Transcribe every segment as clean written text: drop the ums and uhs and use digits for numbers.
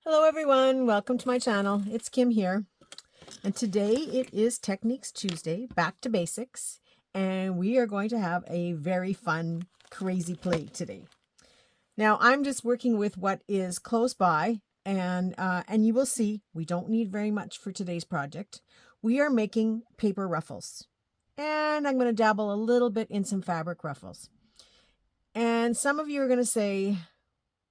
Hello everyone, welcome to my channel. It's Kim here, and today it is Techniques Tuesday, back to basics, and we are going to have a very fun, crazy play today. Now I'm just working with what is close by, and you will see we don't need very much for today's project. We are making paper ruffles, and I'm going to dabble a little bit in some fabric ruffles. And some of you are going to say,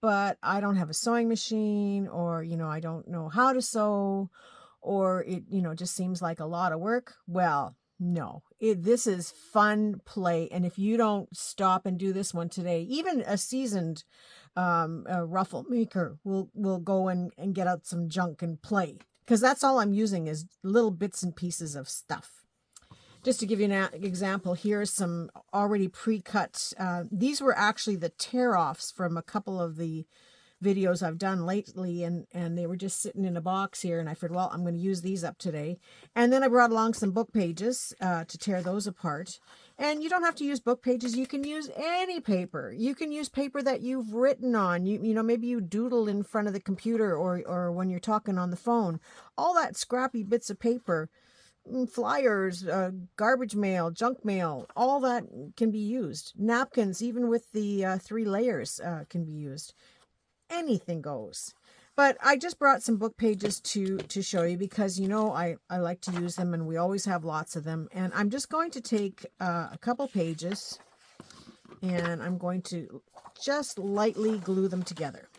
but I don't have a sewing machine, or, I don't know how to sew, or it, just seems like a lot of work. Well, no, this is fun play. And if you don't stop and do this one today, even a seasoned ruffle maker will go and get out some junk and play, because that's all I'm using is little bits and pieces of stuff. Just to give you an example, here's some already pre-cut. These were actually the tear-offs from a couple of the videos I've done lately, and they were just sitting in a box here, and I figured, well, I'm going to use these up today. And then I brought along some book pages to tear those apart. And you don't have to use book pages. You can use any paper. You can use paper that you've written on. You know, maybe you doodle in front of the computer, or when you're talking on the phone. All that scrappy bits of paper, flyers, garbage mail, junk mail, all that can be used. Napkins, even with the 3 layers, can be used. Anything goes. But I just brought some book pages to show you, because I like to use them, and we always have lots of them. And I'm just going to take a couple pages, and I'm going to just lightly glue them together.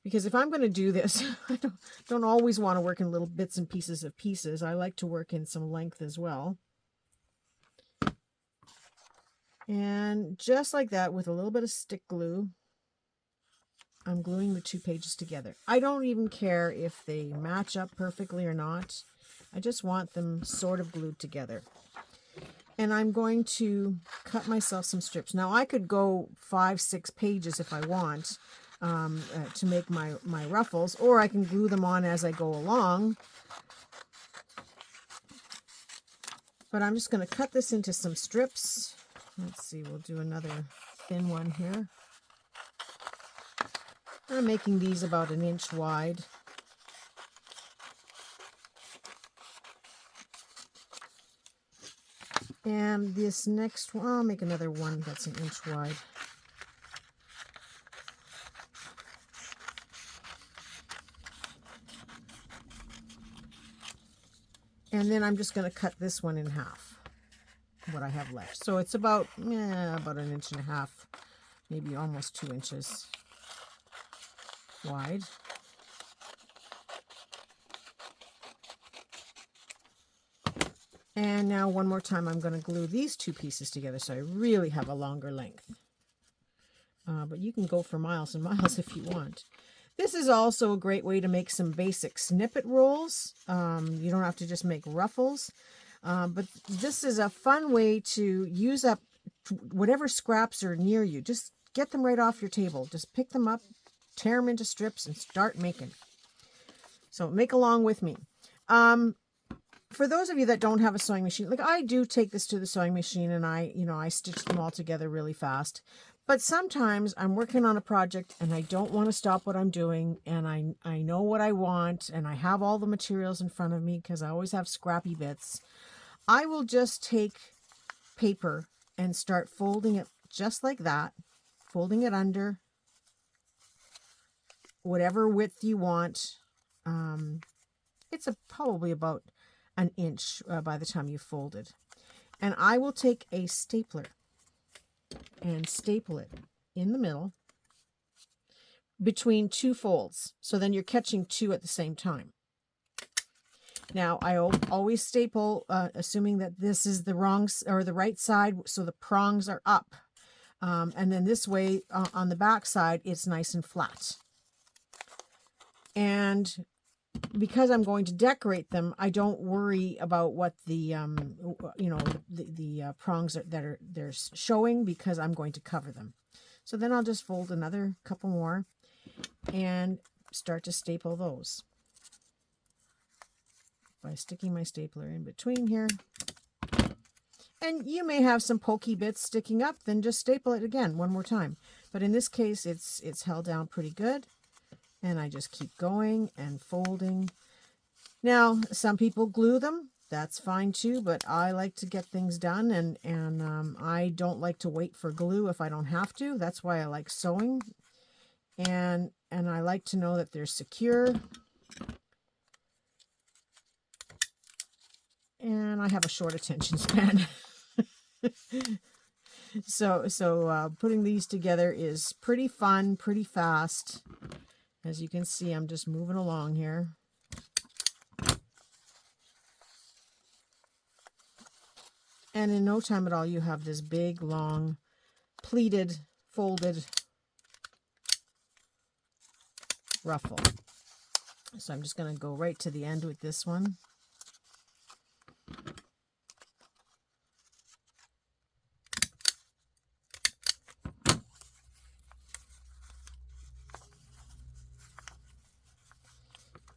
Because if I'm going to do this, I don't always want to work in little bits and pieces of pieces. I like to work in some length as well. And just like that, with a little bit of stick glue, I'm gluing the 2 pages together. I don't even care if they match up perfectly or not. I just want them sort of glued together. And I'm going to cut myself some strips. Now I could go 5-6 pages if I want, to make my ruffles, or I can glue them on as I go along. But I'm just going to cut this into some strips. Let's see, we'll do another thin one here. I'm making these about 1 inch wide. And this next one, I'll make another one that's 1 inch wide. And then I'm just going to cut this one in half, what I have left. So it's about 1.5 inches, maybe almost 2 inches wide. And now one more time, I'm going to glue these 2 pieces together, so I really have a longer length. But you can go for miles and miles if you want. This is also a great way to make some basic snippet rolls. You don't have to just make ruffles. But this is a fun way to use up whatever scraps are near you. Just get them right off your table. Just pick them up, tear them into strips, and start making. So make along with me. For those of you that don't have a sewing machine, like I do take this to the sewing machine, and I stitch them all together really fast. But sometimes I'm working on a project and I don't want to stop what I'm doing, and I know what I want, and I have all the materials in front of me because I always have scrappy bits. I will just take paper and start folding it just like that, folding it under whatever width you want. It's probably about 1 inch by the time you fold it. And I will take a stapler and staple it in the middle between 2 folds. So then you're catching 2 at the same time. Now I always staple, assuming that this is the wrong or the right side, so the prongs are up. And then this way on the back side, it's nice and flat. And because I'm going to decorate them, I don't worry about what the prongs they're showing, because I'm going to cover them. So then I'll just fold another couple more and start to staple those by sticking my stapler in between here. And you may have some pokey bits sticking up, then just staple it again one more time. But in this case, it's held down pretty good. And I just keep going and folding. Now, some people glue them. That's fine too, but I like to get things done, and I don't like to wait for glue if I don't have to. That's why I like sewing, and I like to know that they're secure. And I have a short attention span. So putting these together is pretty fun, pretty fast. As you can see, I'm just moving along here. And in no time at all, you have this big, long, pleated, folded ruffle. So I'm just going to go right to the end with this one.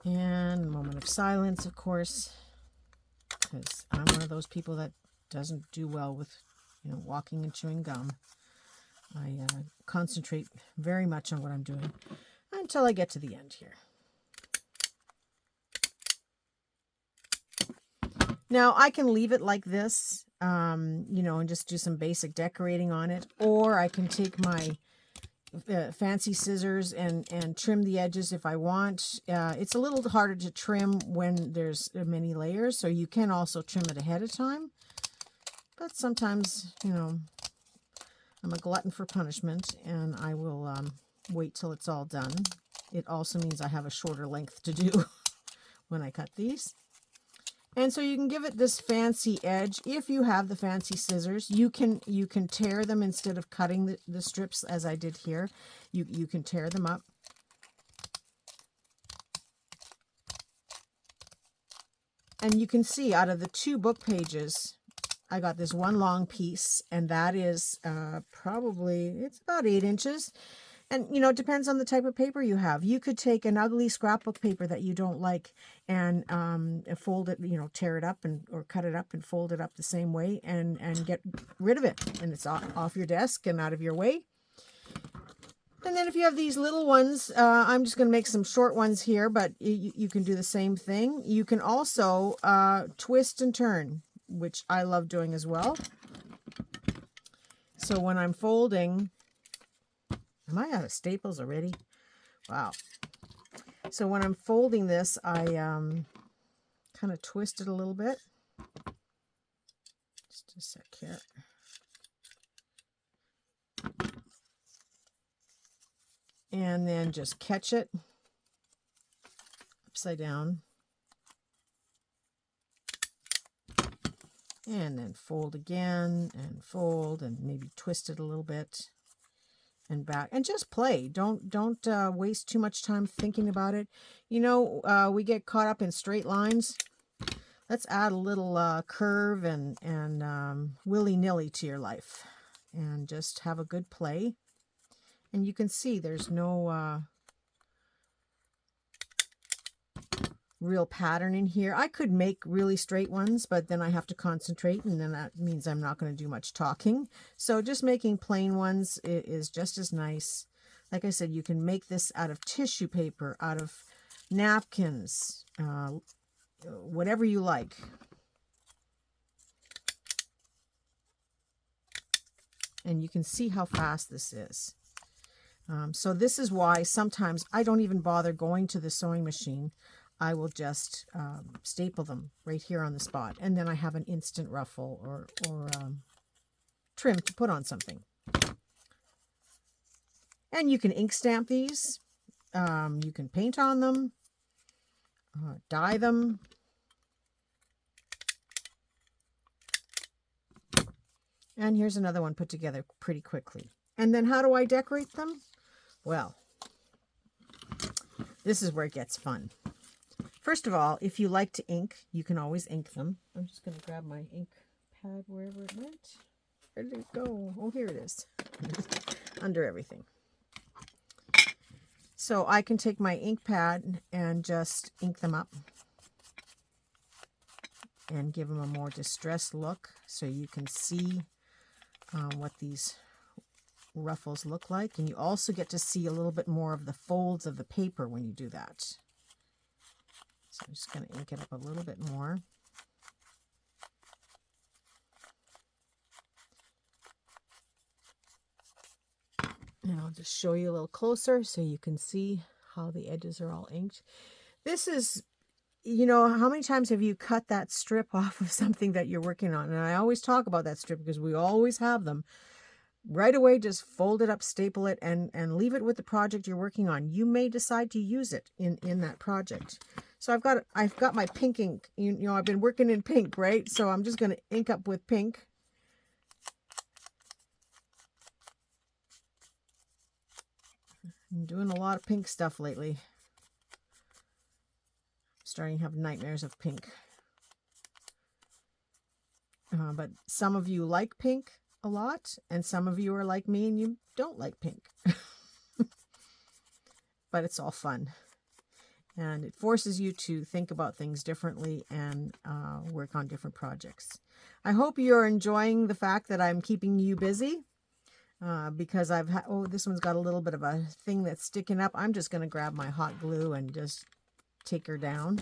And a moment of silence, of course, because I'm one of those people that doesn't do well with, walking and chewing gum. I concentrate very much on what I'm doing until I get to the end here. Now, I can leave it like this, and just do some basic decorating on it, or I can take my fancy scissors and trim the edges if I want. It's a little harder to trim when there's many layers, so you can also trim it ahead of time. But sometimes, I'm a glutton for punishment, and I will wait till it's all done. It also means I have a shorter length to do when I cut these. And so you can give it this fancy edge. If you have the fancy scissors, you can tear them instead of cutting the strips as I did here. You can tear them up. And you can see out of the 2 book pages, I got this one long piece, and that is it's about 8 inches. And, it depends on the type of paper you have. You could take an ugly scrapbook paper that you don't like and fold it, tear it up or cut it up and fold it up the same way and get rid of it. And it's off your desk and out of your way. And then if you have these little ones, I'm just going to make some short ones here, but you can do the same thing. You can also twist and turn, which I love doing as well. So when I'm folding... Am I out of staples already? Wow. So when I'm folding this, I kind of twist it a little bit. Just a sec here. And then just catch it upside down. And then fold again and fold and maybe twist it a little bit. And back, and just play. Don't waste too much time thinking about it. We get caught up in straight lines. Let's add a little curve and willy-nilly to your life, and just have a good play. And you can see there's no real pattern in here. I could make really straight ones, but then I have to concentrate, and then that means I'm not going to do much talking. So just making plain ones is just as nice. Like I said, you can make this out of tissue paper, out of napkins, whatever you like. And you can see how fast this is. So this is why sometimes I don't even bother going to the sewing machine. I will just staple them right here on the spot. And then I have an instant ruffle or trim to put on something. And you can ink stamp these. You can paint on them. Dye them. And here's another one put together pretty quickly. And then how do I decorate them? Well, this is where it gets fun. First of all, if you like to ink, you can always ink them. I'm just going to grab my ink pad wherever it went. Where did it go? Oh, here it is. Under everything. So I can take my ink pad and just ink them up. And give them a more distressed look so you can see what these ruffles look like. And you also get to see a little bit more of the folds of the paper when you do that. So I'm just going to ink it up a little bit more. And I'll just show you a little closer so you can see how the edges are all inked. This is, you know, how many times have you cut that strip off of something that you're working on? And I always talk about that strip because we always have them. Right away, just fold it up, staple it, and leave it with the project you're working on. You may decide to use it in that project. So I've got my pink ink. You know, I've been working in pink, right? So I'm just going to ink up with pink. I'm doing a lot of pink stuff lately. I'm starting to have nightmares of pink. But some of you like pink a lot, and some of you are like me and you don't like pink. But it's all fun. And it forces you to think about things differently and work on different projects. I hope you're enjoying the fact that I'm keeping you busy. Because I've had, oh, this one's got a little bit of a thing that's sticking up. I'm just going to grab my hot glue and just take her down.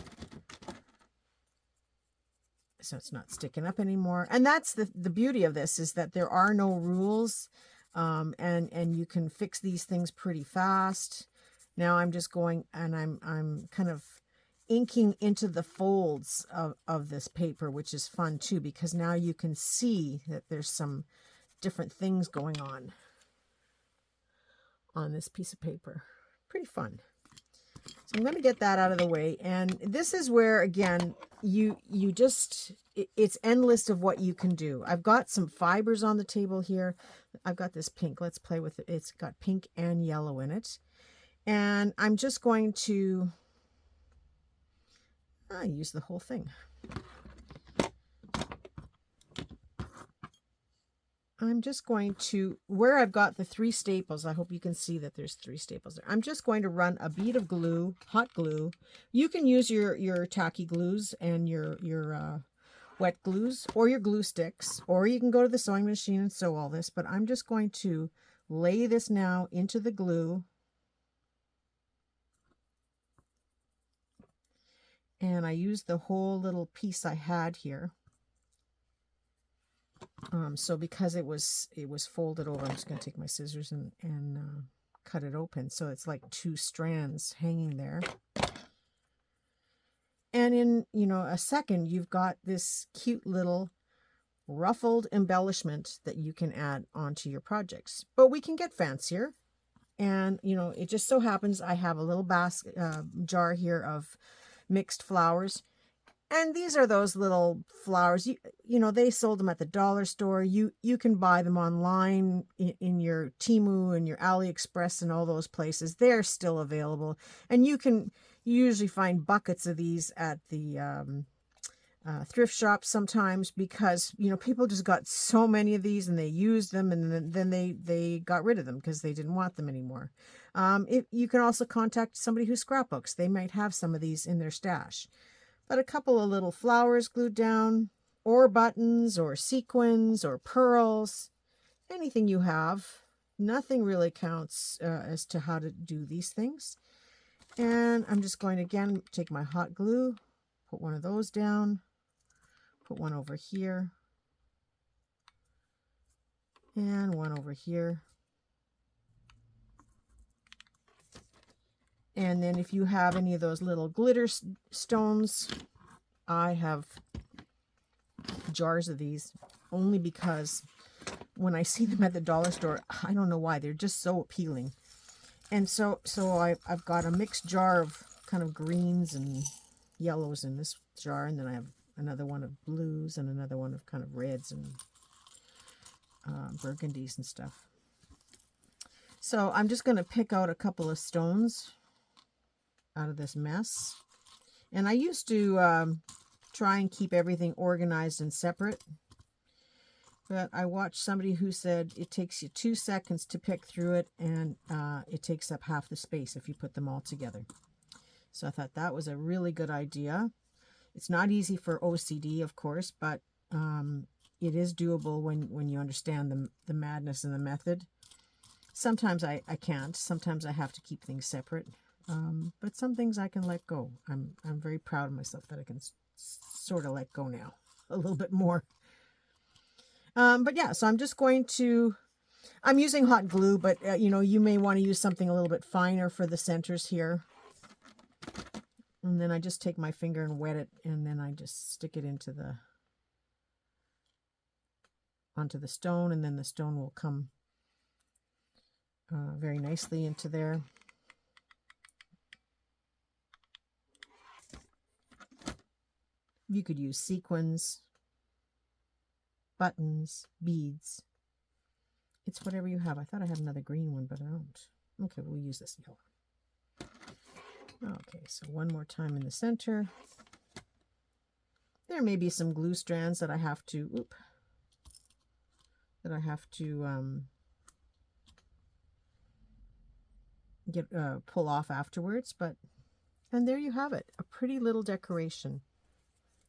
So it's not sticking up anymore. And that's the beauty of this, is that there are no rules. And you can fix these things pretty fast. Now I'm just going and I'm kind of inking into the folds of this paper, which is fun too, because now you can see that there's some different things going on this piece of paper. Pretty fun. So I'm going to get that out of the way. And this is where, again, it's endless of what you can do. I've got some fibers on the table here. I've got this pink. Let's play with it. It's got pink and yellow in it. And I'm just going to use the whole thing. I'm just going to, where I've got the 3 staples, I hope you can see that there's 3 staples there. I'm just going to run a bead of glue, hot glue. You can use your tacky glues and your wet glues or your glue sticks, or you can go to the sewing machine and sew all this, but I'm just going to lay this now into the glue. And I used the whole little piece I had here. So because it was folded over, I'm just going to take my scissors and cut it open. So it's like 2 strands hanging there. And in, you know, a second, you've got this cute little ruffled embellishment that you can add onto your projects. But we can get fancier. And, you know, it just so happens I have a little basket jar here of mixed flowers. And these are those little flowers. You know, they sold them at the dollar store. You can buy them online in your Temu and your AliExpress and all those places. They're still available. And you usually find buckets of these at the thrift shops sometimes, because, you know, people just got so many of these and they used them, and then they got rid of them because they didn't want them anymore. You can also contact somebody who scrapbooks. They might have some of these in their stash. But a couple of little flowers glued down, or buttons, or sequins, or pearls, anything you have. Nothing really counts as to how to do these things. And I'm just going to, again, take my hot glue, put one of those down, put one over here, and one over here. And then if you have any of those little glitter stones, I have jars of these, only because when I see them at the dollar store, I don't know why, they're just so appealing. And so I've got a mixed jar of kind of greens and yellows in this jar, and then I have another one of blues and another one of kind of reds and burgundies and stuff. So I'm just going to pick out a couple of stones out of this mess. And I used to try and keep everything organized and separate, but I watched somebody who said it takes you 2 seconds to pick through it, and it takes up half the space if you put them all together. So I thought that was a really good idea. It's not easy for OCD, of course, but it is doable when you understand the madness and the method. Sometimes I can't. Sometimes I have to keep things separate. But some things I can let go. I'm very proud of myself that I can sort of let go now a little bit more. But yeah, so I'm just going to, I'm using hot glue, but you know, you may want to use something a little bit finer for the centers here. And then I just take my finger and wet it, and then I just stick it into onto the stone, and then the stone will come very nicely into there. You could use sequins, buttons, beads. It's whatever you have. I thought I had another green one, but I don't. Okay, we'll use this yellow. Okay, so one more time in the center. There may be some glue strands that I have to, pull off afterwards, and there you have it, a pretty little decoration,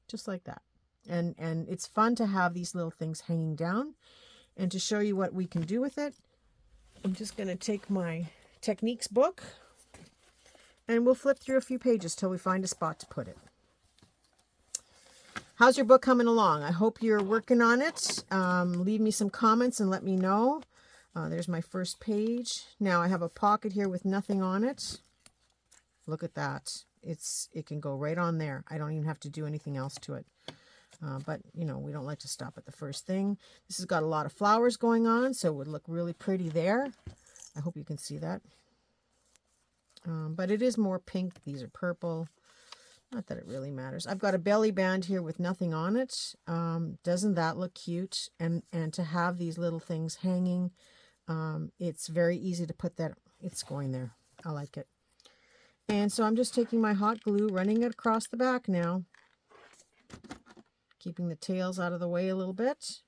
just like that. And it's fun to have these little things hanging down, and to show you what we can do with it, I'm just going to take my techniques book, and we'll flip through a few pages till we find a spot to put it. How's your book coming along? I hope you're working on it. Leave me some comments and let me know. There's my first page. Now I have a pocket here with nothing on it. Look at that. It can go right on there. I don't even have to do anything else to it. But, you know, we don't like to stop at the first thing. This has got a lot of flowers going on, so it would look really pretty there. I hope you can see that. But it is more pink. These are purple. Not that it really matters. I've got a belly band here with nothing on it. Doesn't that look cute? And to have these little things hanging, it's very easy to put that. It's going there. I like it. And so I'm just taking my hot glue, running it across the back now, keeping the tails out of the way a little bit,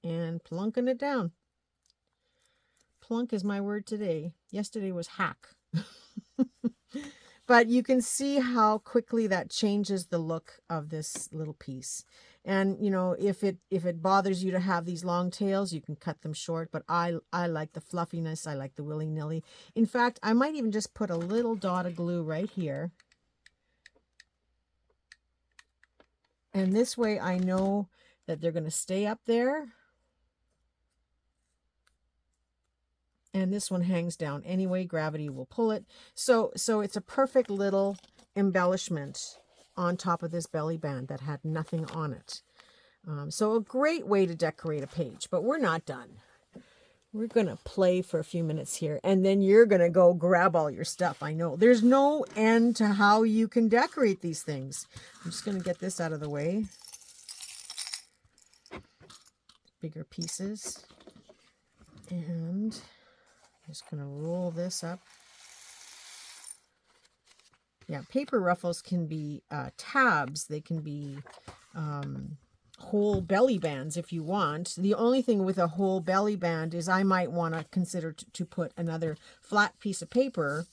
and plunking it down. Plunk is my word today. Yesterday was hack. But you can see how quickly that changes the look of this little piece. And, you know, if it bothers you to have these long tails, you can cut them short. But I like the fluffiness. I like the willy-nilly. In fact, I might even just put a little dot of glue right here. And this way I know that they're going to stay up there. And this one hangs down anyway. Gravity will pull it. So it's a perfect little embellishment on top of this belly band that had nothing on it. So a great way to decorate a page. But we're not done. We're going to play for a few minutes here. And then you're going to go grab all your stuff. I know. There's no end to how you can decorate these things. I'm just going to get this out of the way. Bigger pieces. And just going to roll this up. Yeah, paper ruffles can be tabs. They can be whole belly bands if you want. The only thing with a whole belly band is I might want to consider to put another flat piece of paper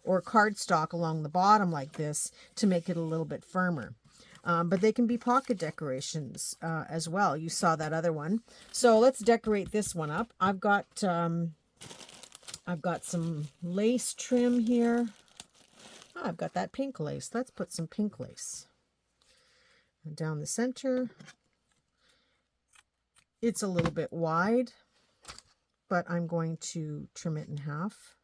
or cardstock along the bottom like this to make it a little bit firmer. But they can be pocket decorations as well. You saw that other one. So let's decorate this one up. I've got some lace trim here. Oh, I've got that pink lace. Let's put some pink lace down the center. It's a little bit wide, but I'm going to trim it in half.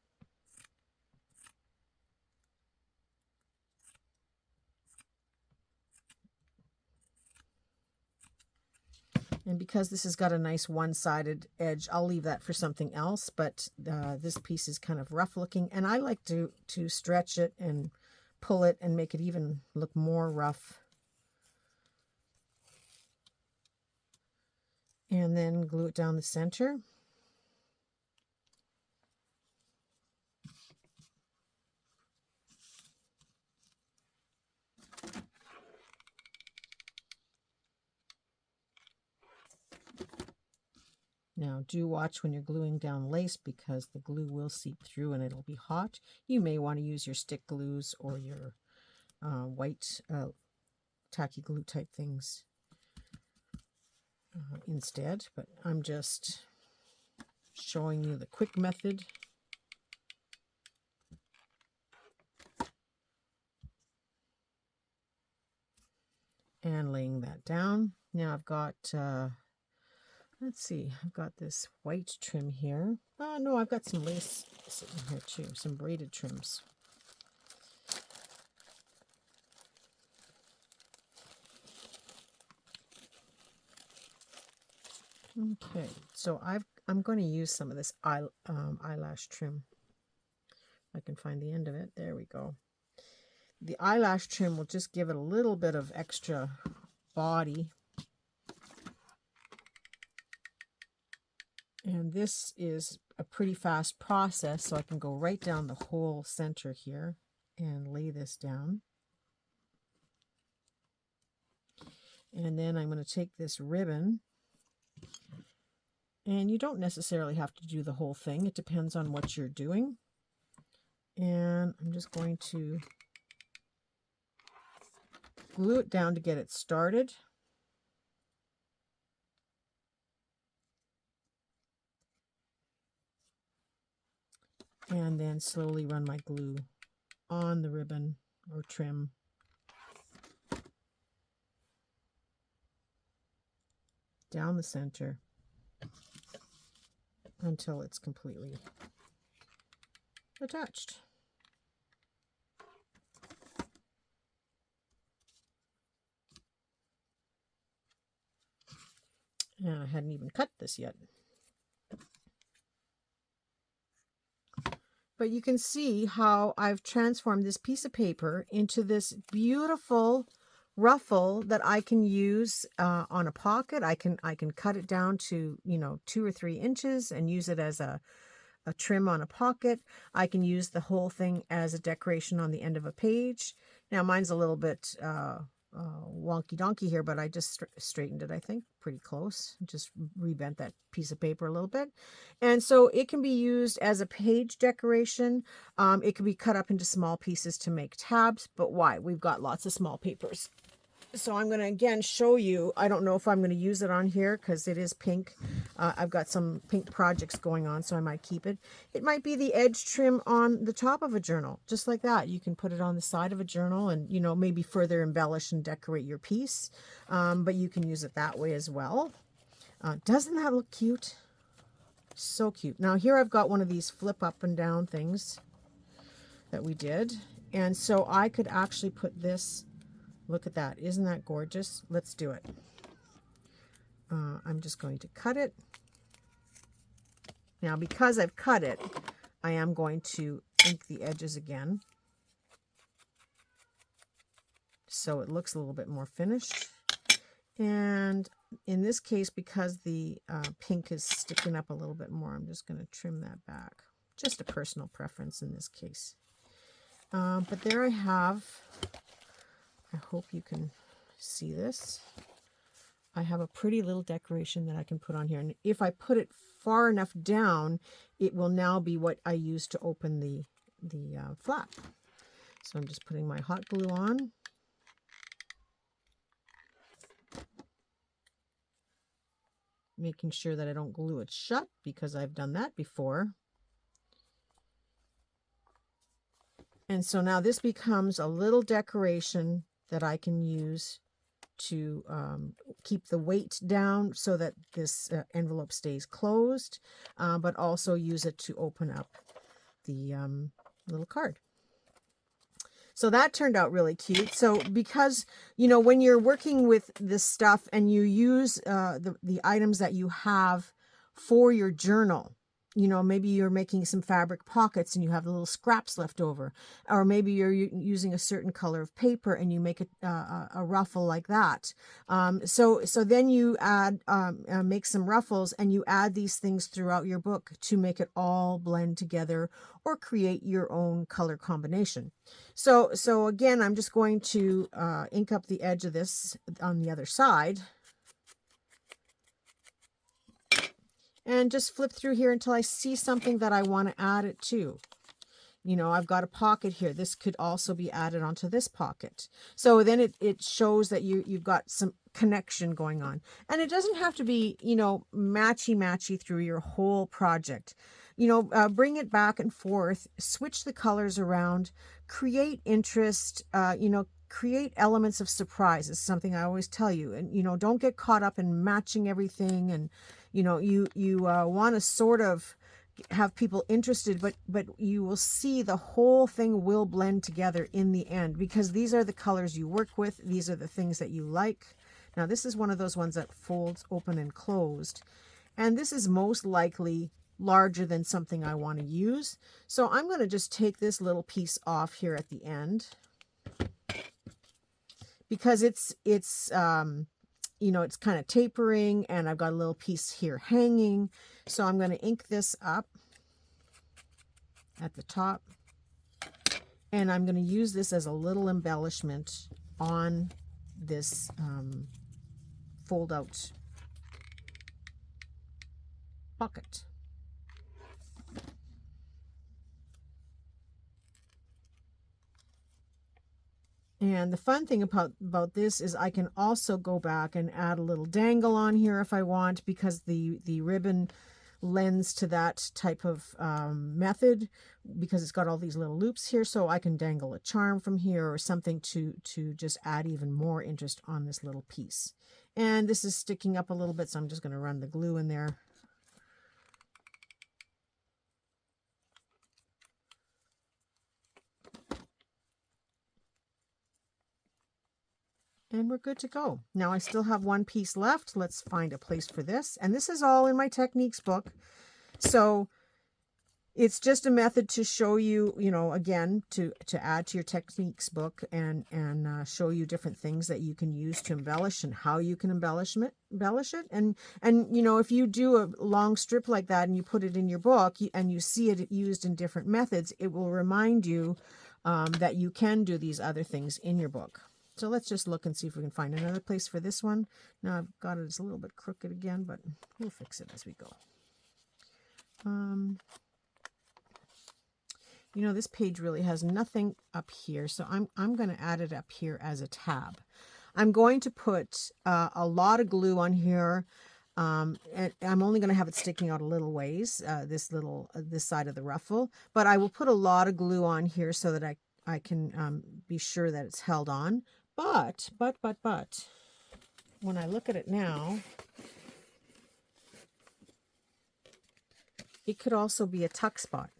And because this has got a nice one-sided edge, I'll leave that for something else. But this piece is kind of rough looking, and I like to stretch it and pull it and make it even look more rough. And then glue it down the center. Now, do watch when you're gluing down lace because the glue will seep through and it'll be hot. You may want to use your stick glues or your white tacky glue type things instead, but I'm just showing you the quick method. And laying that down. Now I've got, let's see, I've got this white trim here. Oh, no, I've got some lace sitting here too, some braided trims. Okay, so I'm going to use some of this eyelash trim. I can find the end of it. There we go. The eyelash trim will just give it a little bit of extra body. And this is a pretty fast process, so I can go right down the whole center here and lay this down. And then I'm going to take this ribbon, and you don't necessarily have to do the whole thing. It depends on what you're doing. And I'm just going to glue it down to get it started. And then slowly run my glue on the ribbon or trim. Down the center until it's completely attached. And I hadn't even cut this yet. But you can see how I've transformed this piece of paper into this beautiful ruffle that I can use on a pocket. I can cut it down to, 2 or 3 inches and use it as a trim on a pocket. I can use the whole thing as a decoration on the end of a page. Now mine's a little bit wonky donkey here, but I just straightened it, I think, pretty close. Just rebent that piece of paper a little bit. And so it can be used as a page decoration. It can be cut up into small pieces to make tabs, but why? We've got lots of small papers. So I'm going to again show you. I don't know if I'm going to use it on here because it is pink. I've got some pink projects going on, so I might keep it. It might be the edge trim on the top of a journal, just like that. You can put it on the side of a journal and, maybe further embellish and decorate your piece. But you can use it that way as well. Doesn't that look cute? So cute. Now here I've got one of these flip up and down things that we did. And so I could actually put this. Look at that. Isn't that gorgeous? Let's do it. I'm just going to cut it. Now, because I've cut it, I am going to ink the edges again, so it looks a little bit more finished. And in this case, because the pink is sticking up a little bit more, I'm just going to trim that back. Just a personal preference in this case. But there I have. I hope you can see this. I have a pretty little decoration that I can put on here. And if I put it far enough down, it will now be what I use to open the flap. So I'm just putting my hot glue on. Making sure that I don't glue it shut because I've done that before. And so now this becomes a little decoration that I can use to keep the weight down so that this envelope stays closed, but also use it to open up the little card. So that turned out really cute. So because, when you're working with this stuff and you use the items that you have for your journal, maybe you're making some fabric pockets and you have the little scraps left over, or maybe you're using a certain color of paper and you make a ruffle like that. So then you add, make some ruffles and you add these things throughout your book to make it all blend together or create your own color combination. So again, I'm just going to ink up the edge of this on the other side. And just flip through here until I see something that I want to add it to. You know, I've got a pocket here. This could also be added onto this pocket. So then it shows that you've got some connection going on. And it doesn't have to be, you know, matchy through your whole project. You know, bring it back and forth, switch the colors around, create interest, you know, create elements of surprise is something I always tell you. And, you know, don't get caught up in matching everything. And, you know, you want to sort of have people interested, but you will see the whole thing will blend together in the end, because these are the colors you work with. These are the things that you like. Now, this is one of those ones that folds open and closed. And this is most likely larger than something I want to use. So I'm going to just take this little piece off here at the end, because it's you know, it's kind of tapering, and I've got a little piece here hanging. So I'm going to ink this up at the top, and I'm going to use this as a little embellishment on this fold out pocket. And the fun thing about this is I can also go back and add a little dangle on here if I want, because the ribbon lends to that type of method, because it's got all these little loops here. So I can dangle a charm from here or something to just add even more interest on this little piece. And this is sticking up a little bit, so I'm just going to run the glue in there. And we're good to go. Now I still have one piece left. Let's find a place for this. And this is all in my techniques book. So it's just a method to show you, you know, again, to add to your techniques book and show you different things that you can use to embellish and how you can embellish it. And you know, if you do a long strip like that and you put it in your book and you see it used in different methods, it will remind you that you can do these other things in your book. So let's just look and see if we can find another place for this one. Now I've got it, it's a little bit crooked again, but we'll fix it as we go. You know, this page really has nothing up here, so I'm going to add it up here as a tab. I'm going to put a lot of glue on here, and I'm only going to have it sticking out a little ways, this side of the ruffle, but I will put a lot of glue on here so that I can be sure that it's held on. But, when I look at it now, it could also be a tuck spot.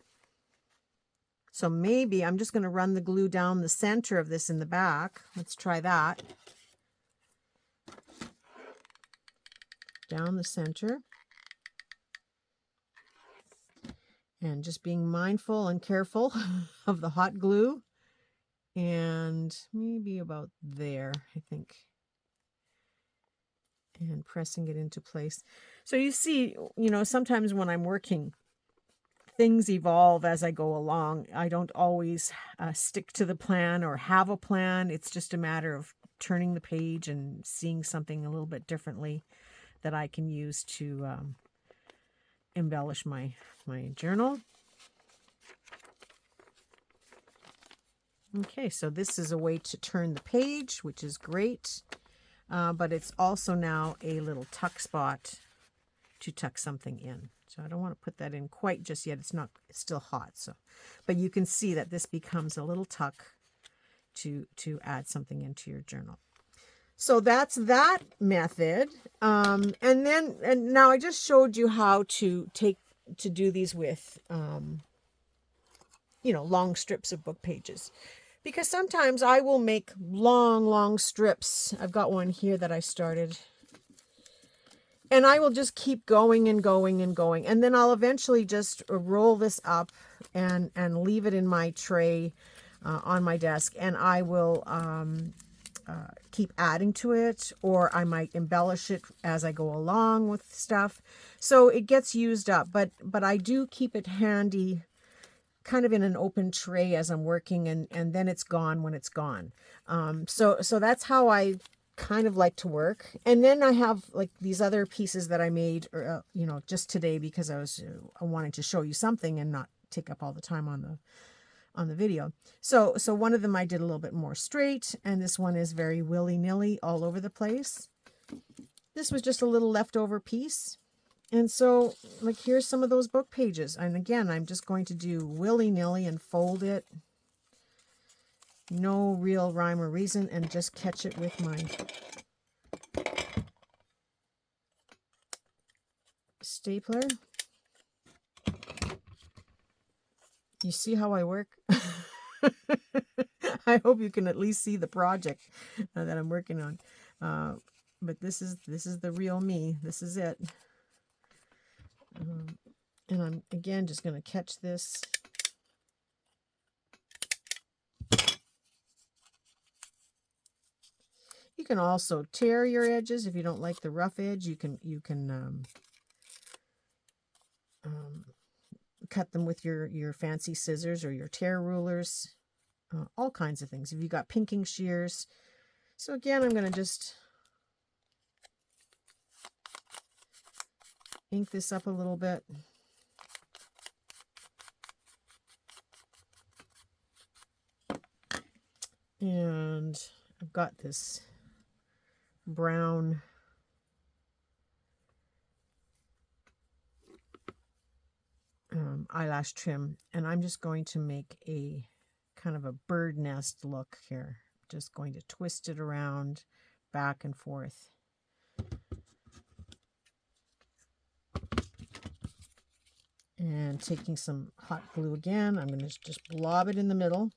So maybe I'm just going to run the glue down the center of this in the back. Let's try that. Down the center. And just being mindful and careful of the hot glue. And maybe about there, I think. And pressing it into place. So you see, you know, sometimes when I'm working, things evolve as I go along. I don't always stick to the plan or have a plan. It's just a matter of turning the page and seeing something a little bit differently that I can use to embellish my journal. Okay, so this is a way to turn the page, which is great. But it's also now a little tuck spot to tuck something in. So I don't want to put that in quite just yet. It's still hot. So, but you can see that this becomes a little tuck to add something into your journal. So that's that method. And now I just showed you how to do these with, you know, long strips of book pages. Because sometimes I will make long strips. I've got one here that I started. And I will just keep going and going and going. And then I'll eventually just roll this up and leave it in my tray on my desk. And I will keep adding to it, or I might embellish it as I go along with stuff. So it gets used up. But I do keep it handy, kind of in an open tray as I'm working, and then it's gone when it's gone. So that's how I kind of like to work. And then I have like these other pieces that I made, you know, just today, because I wanted to show you something and not take up all the time on on the video. So one of them I did a little bit more straight, and this one is very willy-nilly all over the place. This was just a little leftover piece. And so, like, here's some of those book pages. And again, I'm just going to do willy-nilly and fold it. No real rhyme or reason, and just catch it with my stapler. You see how I work? I hope you can at least see the project that I'm working on. But this is the real me. This is it. And I'm again just going to catch this. You can also tear your edges if you don't like the rough edge. You can cut them with your fancy scissors or your tear rulers. All kinds of things. If you got pinking shears. So again, I'm going to just ink this up a little bit. And I've got this brown eyelash trim, and I'm just going to make a kind of a bird nest look here. Just going to twist it around back and forth. And taking some hot glue again, I'm going to just blob it in the middle.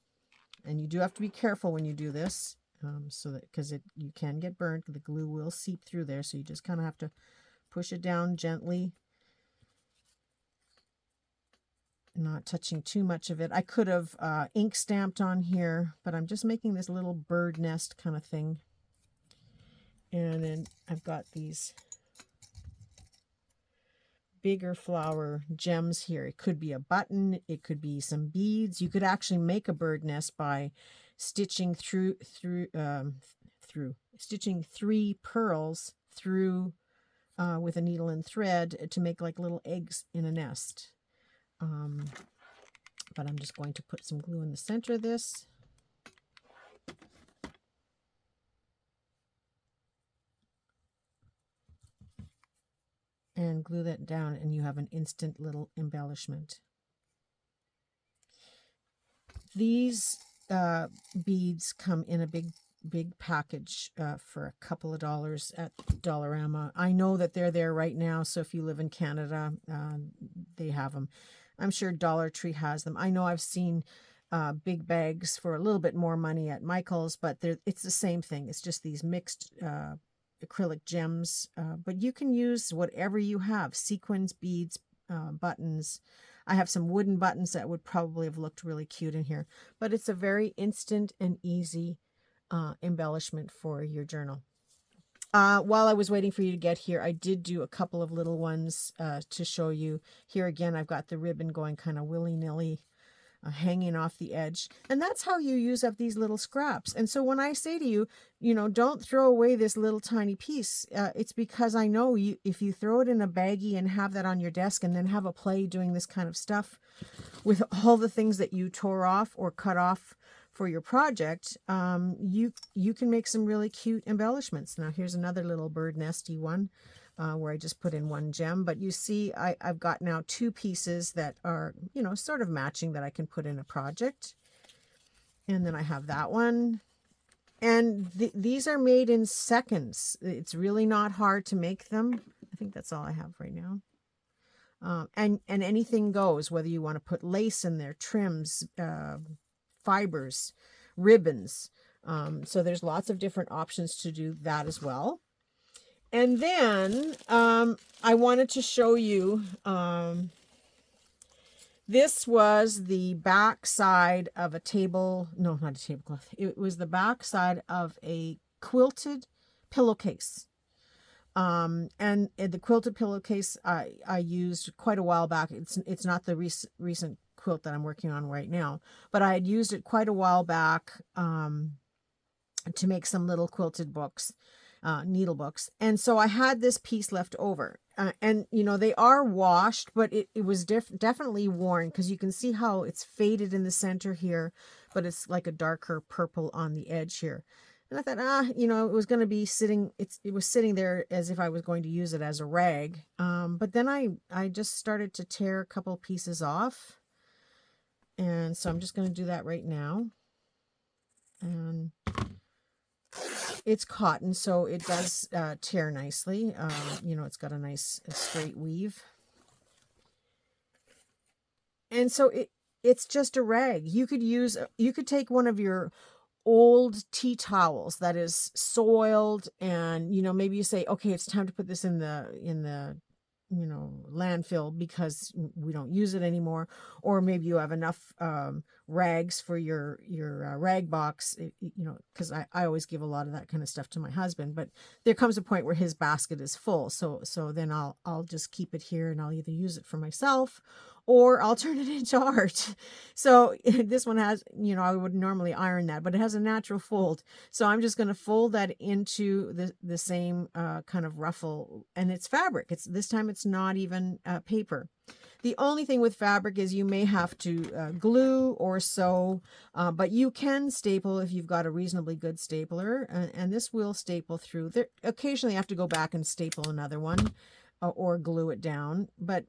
And you do have to be careful when you do this, so that because you can get burnt. The glue will seep through there, so you just kind of have to push it down gently, not touching too much of it. I could have ink stamped on here, but I'm just making this little bird nest kind of thing. And then I've got these bigger flower gems here. It could be a button, it could be some beads. You could actually make a bird nest by stitching stitching 3 pearls through with a needle and thread to make like little eggs in a nest. But I'm just going to put some glue in the center of this. And glue that down, and you have an instant little embellishment. These beads come in a big package for a couple of dollars at Dollarama. I know that they're there right now, so if you live in Canada, they have them. I'm sure Dollar Tree has them. I know I've seen big bags for a little bit more money at Michael's, but it's the same thing. It's just these mixed acrylic gems, but you can use whatever you have. Sequins, beads, buttons. I have some wooden buttons that would probably have looked really cute in here, but it's a very instant and easy embellishment for your journal. While I was waiting for you to get here, I did do a couple of little ones to show you. Here again, I've got the ribbon going kind of willy-nilly, hanging off the edge. And that's how you use up these little scraps. And so when I say to you, don't throw away this little tiny piece, it's because I know if you throw it in a baggie and have that on your desk and then have a play doing this kind of stuff with all the things that you tore off or cut off for your project, you can make some really cute embellishments. Now here's another little bird nesty one where I just put in 1 gem, but you see I've got now 2 pieces that are sort of matching that I can put in a project. And then I have that one, and these are made in seconds. It's really not hard to make them. I think that's all I have right now. And anything goes, whether you want to put lace in there, trims, fibers, ribbons. So there's lots of different options to do that as well. And then I wanted to show you, this was the back side of a table, no, not a tablecloth. It was the back side of a quilted pillowcase. And the quilted pillowcase I used quite a while back. It's not the recent quilt that I'm working on right now, but I had used it quite a while back to make some little quilted books, needle books. And so I had this piece left over. and you know, they are washed, but it was definitely worn, because you can see how it's faded in the center here, but it's like a darker purple on the edge here. And I thought, you know, it was going to be sitting, it was sitting there as if I was going to use it as a rag. But then I just started to tear a couple pieces off. And so I'm just going to do that right now. And it's cotton, so it does tear nicely. You know, it's got a nice straight weave. And so it's just a rag. You could take one of your old tea towels that is soiled, and you know, maybe you say, okay, it's time to put this in the you know, landfill because we don't use it anymore. Or maybe you have enough rags for your rag box, you know, because I always give a lot of that kind of stuff to my husband, but there comes a point where his basket is full, so then I'll just keep it here, and I'll either use it for myself or I'll turn it into art. So this one has, you know, I would normally iron that, but it has a natural fold. So I'm just going to fold that into the same kind of ruffle, and it's fabric. This time it's not even paper. The only thing with fabric is you may have to glue or sew, but you can staple if you've got a reasonably good stapler, and this will staple through. There, occasionally you have to go back and staple another one, or glue it down, but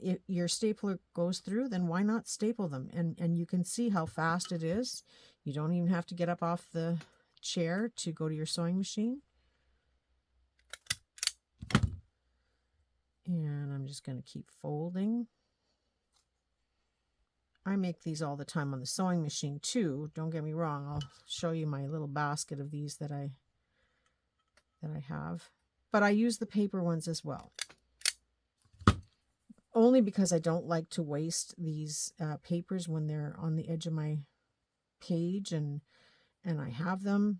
if your stapler goes through, then why not staple them? And you can see how fast it is. You don't even have to get up off the chair to go to your sewing machine. And I'm just going to keep folding. I make these all the time on the sewing machine too. Don't get me wrong. I'll show you my little basket of these that I have. But I use the paper ones as well. Only because I don't like to waste these papers when they're on the edge of my page, and I have them.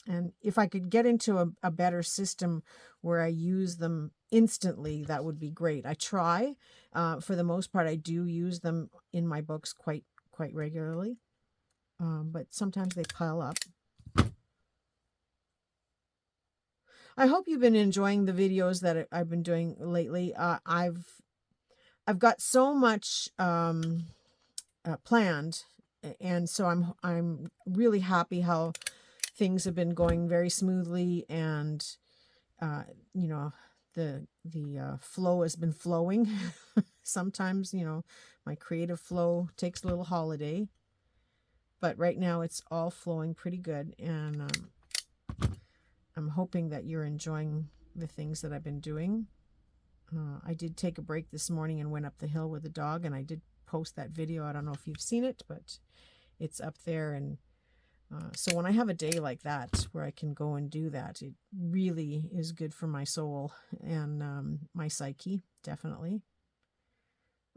And if I could get into a better system where I use them instantly, that would be great. I try. For the most part, I do use them in my books quite regularly. But sometimes they pile up. I hope you've been enjoying the videos that I've been doing lately. I've got so much planned, and so I'm really happy how things have been going very smoothly, and you know, the flow has been flowing. Sometimes, you know, my creative flow takes a little holiday, but right now it's all flowing pretty good, and I'm hoping that you're enjoying the things that I've been doing. I did take a break this morning and went up the hill with the dog, and I did post that video. I don't know if you've seen it, but it's up there. And so when I have a day like that where I can go and do that, it really is good for my soul and my psyche, definitely.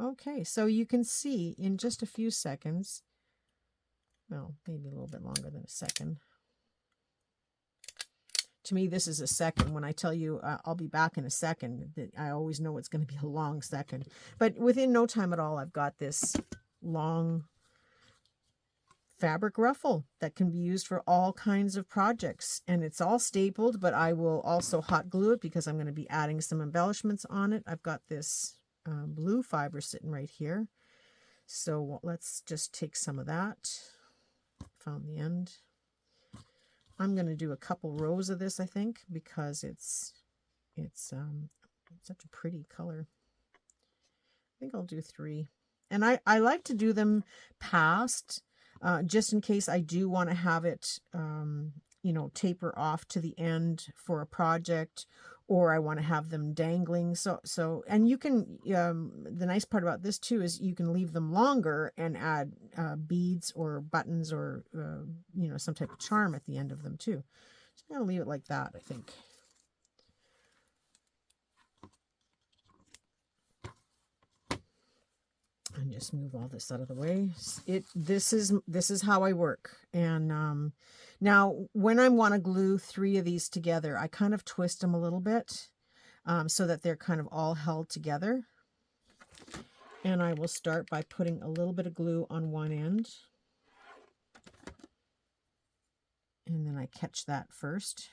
Okay, so you can see in just a few seconds, well, maybe a little bit longer than a second. To me, this is a second. When I tell you I'll be back in a second, I always know it's going to be a long second. But within no time at all, I've got this long fabric ruffle that can be used for all kinds of projects. And it's all stapled, but I will also hot glue it because I'm going to be adding some embellishments on it. I've got this blue fiber sitting right here. So let's just take some of that. Found the end. I'm going to do a couple rows of this, I think, because it's such a pretty color. I think I'll do 3. And I like to do them past, just in case I do want to have it, you know, taper off to the end for a project, or I want to have them dangling. So and you can, the nice part about this too is you can leave them longer and add beads or buttons or, you know, some type of charm at the end of them too. So I'm going to leave it like that, I think. And just move all this out of the way. This is how I work. And now when I want to glue 3 of these together, I kind of twist them a little bit so that they're kind of all held together. And I will start by putting a little bit of glue on one end, and then I catch that first.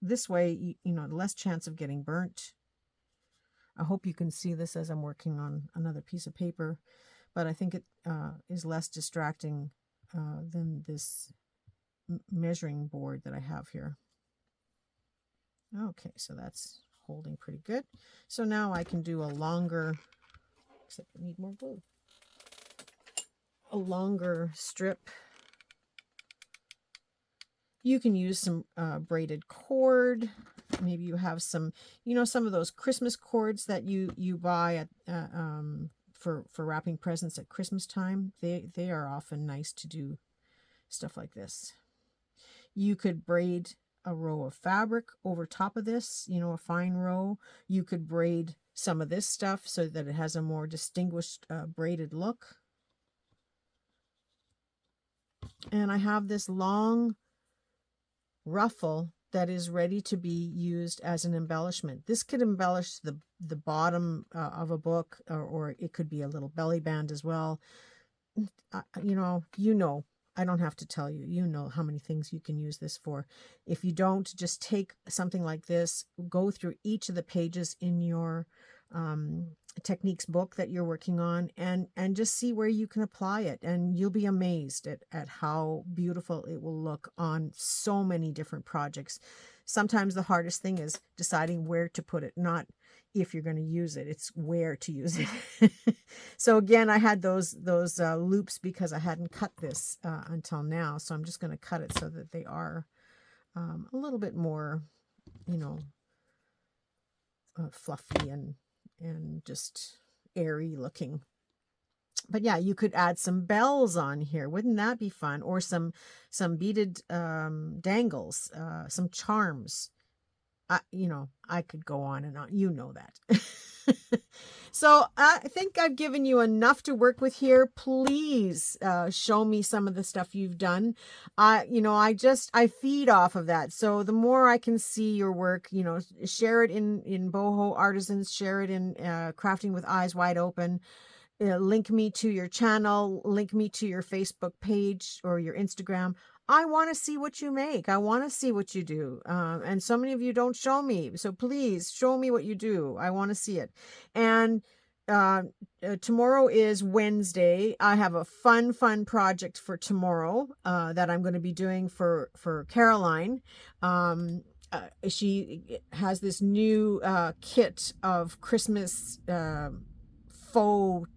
This way, you know, less chance of getting burnt. I hope you can see this as I'm working on another piece of paper, but I think it is less distracting than this measuring board that I have here. Okay, so that's holding pretty good. So now I can do a longer, except I need more glue, a longer strip. You can use some braided cord. Maybe you have some, you know, some of those Christmas cords that you buy at for wrapping presents at Christmas time. They are often nice to do stuff like this. You could braid a row of fabric over top of this, you know, a fine row. You could braid some of this stuff so that it has a more distinguished braided look. And I have this long ruffle that is ready to be used as an embellishment. This could embellish the bottom of a book, or it could be a little belly band as well. You know, I don't have to tell you, you know how many things you can use this for. If you don't, just take something like this, go through each of the pages in your techniques book that you're working on, and just see where you can apply it, and you'll be amazed at how beautiful it will look on so many different projects. Sometimes the hardest thing is deciding where to put it, not if you're going to use it, it's where to use it. So again, I had those loops because I hadn't cut this until now, so I'm just going to cut it so that they are a little bit more, you know, fluffy and just airy looking. But yeah, you could add some bells on here. Wouldn't that be fun? Or some beaded dangles, some charms. You know, I could go on and on. You know that. So I think I've given you enough to work with here. Please show me some of the stuff you've done. You know, I feed off of that. So the more I can see your work, you know, share it in Boho Artisans, share it in Crafting with Eyes Wide Open. Link me to your channel, link me to your Facebook page or your Instagram. I want to see what you make. I want to see what you do. And so many of you don't show me. So please show me what you do. I want to see it. And tomorrow is Wednesday. I have a fun project for tomorrow that I'm going to be doing for Caroline. She has this new kit of Christmas faux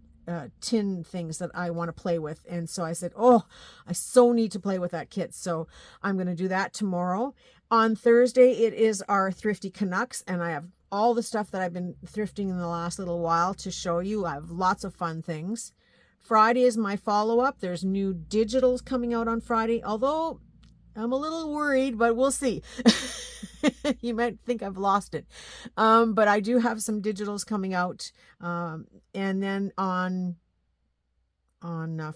tin things that I want to play with, and so I said, oh, I so need to play with that kit, so I'm going to do that tomorrow. On Thursday it is our Thrifty Canucks, and I have all the stuff that I've been thrifting in the last little while to show you. I have lots of fun things. Friday is my follow-up. There's new digitals coming out on Friday, although I'm a little worried, but we'll see. You might think I've lost it. But I do have some digitals coming out. And then on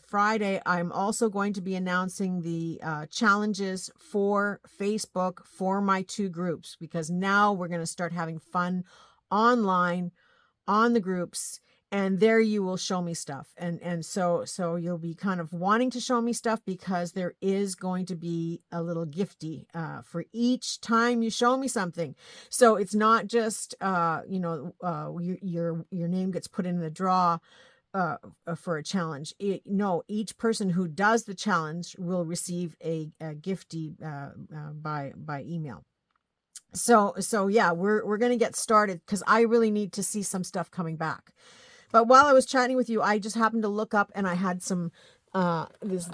Friday, I'm also going to be announcing the challenges for Facebook for my 2 groups, because now we're going to start having fun online on the groups. And there you will show me stuff. And so you'll be kind of wanting to show me stuff, because there is going to be a little gifty for each time you show me something. So it's not just, you know, your name gets put in the draw for a challenge. No, each person who does the challenge will receive a gifty by email. So yeah, we're going to get started, because I really need to see some stuff coming back. But while I was chatting with you, I just happened to look up, and I had some, this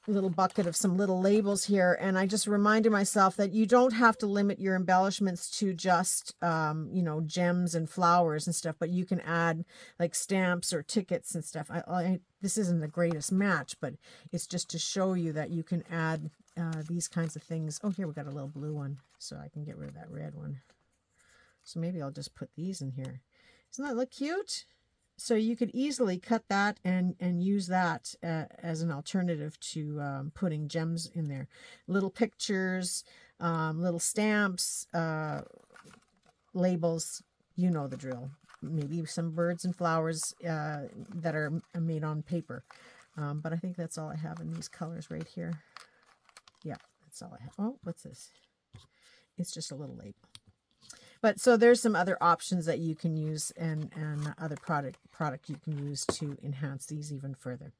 little bucket of some little labels here. And I just reminded myself that you don't have to limit your embellishments to just, you know, gems and flowers and stuff, but you can add like stamps or tickets and stuff. This isn't the greatest match, but it's just to show you that you can add these kinds of things. Oh, here we got a little blue one, so I can get rid of that red one. So maybe I'll just put these in here. Doesn't that look cute? So you could easily cut that and use that as an alternative to putting gems in there. Little pictures, little stamps, labels, you know the drill. Maybe some birds and flowers that are made on paper. But I think that's all I have in these colors right here. Yeah, that's all I have. Oh, what's this? It's just a little label. But so there's some other options that you can use, and other product you can use to enhance these even further.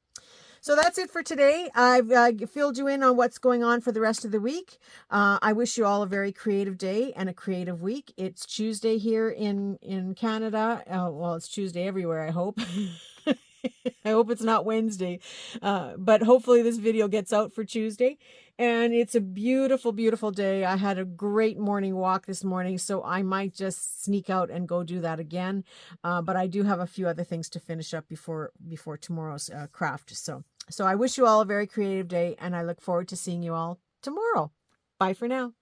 So that's it for today. I've filled you in on what's going on for the rest of the week. I wish you all a very creative day and a creative week. It's Tuesday here in Canada. Well, it's Tuesday everywhere, I hope. I hope it's not Wednesday, but hopefully this video gets out for Tuesday. And it's a beautiful, beautiful day. I had a great morning walk this morning, so I might just sneak out and go do that again. But I do have a few other things to finish up before tomorrow's craft. So I wish you all a very creative day, and I look forward to seeing you all tomorrow. Bye for now.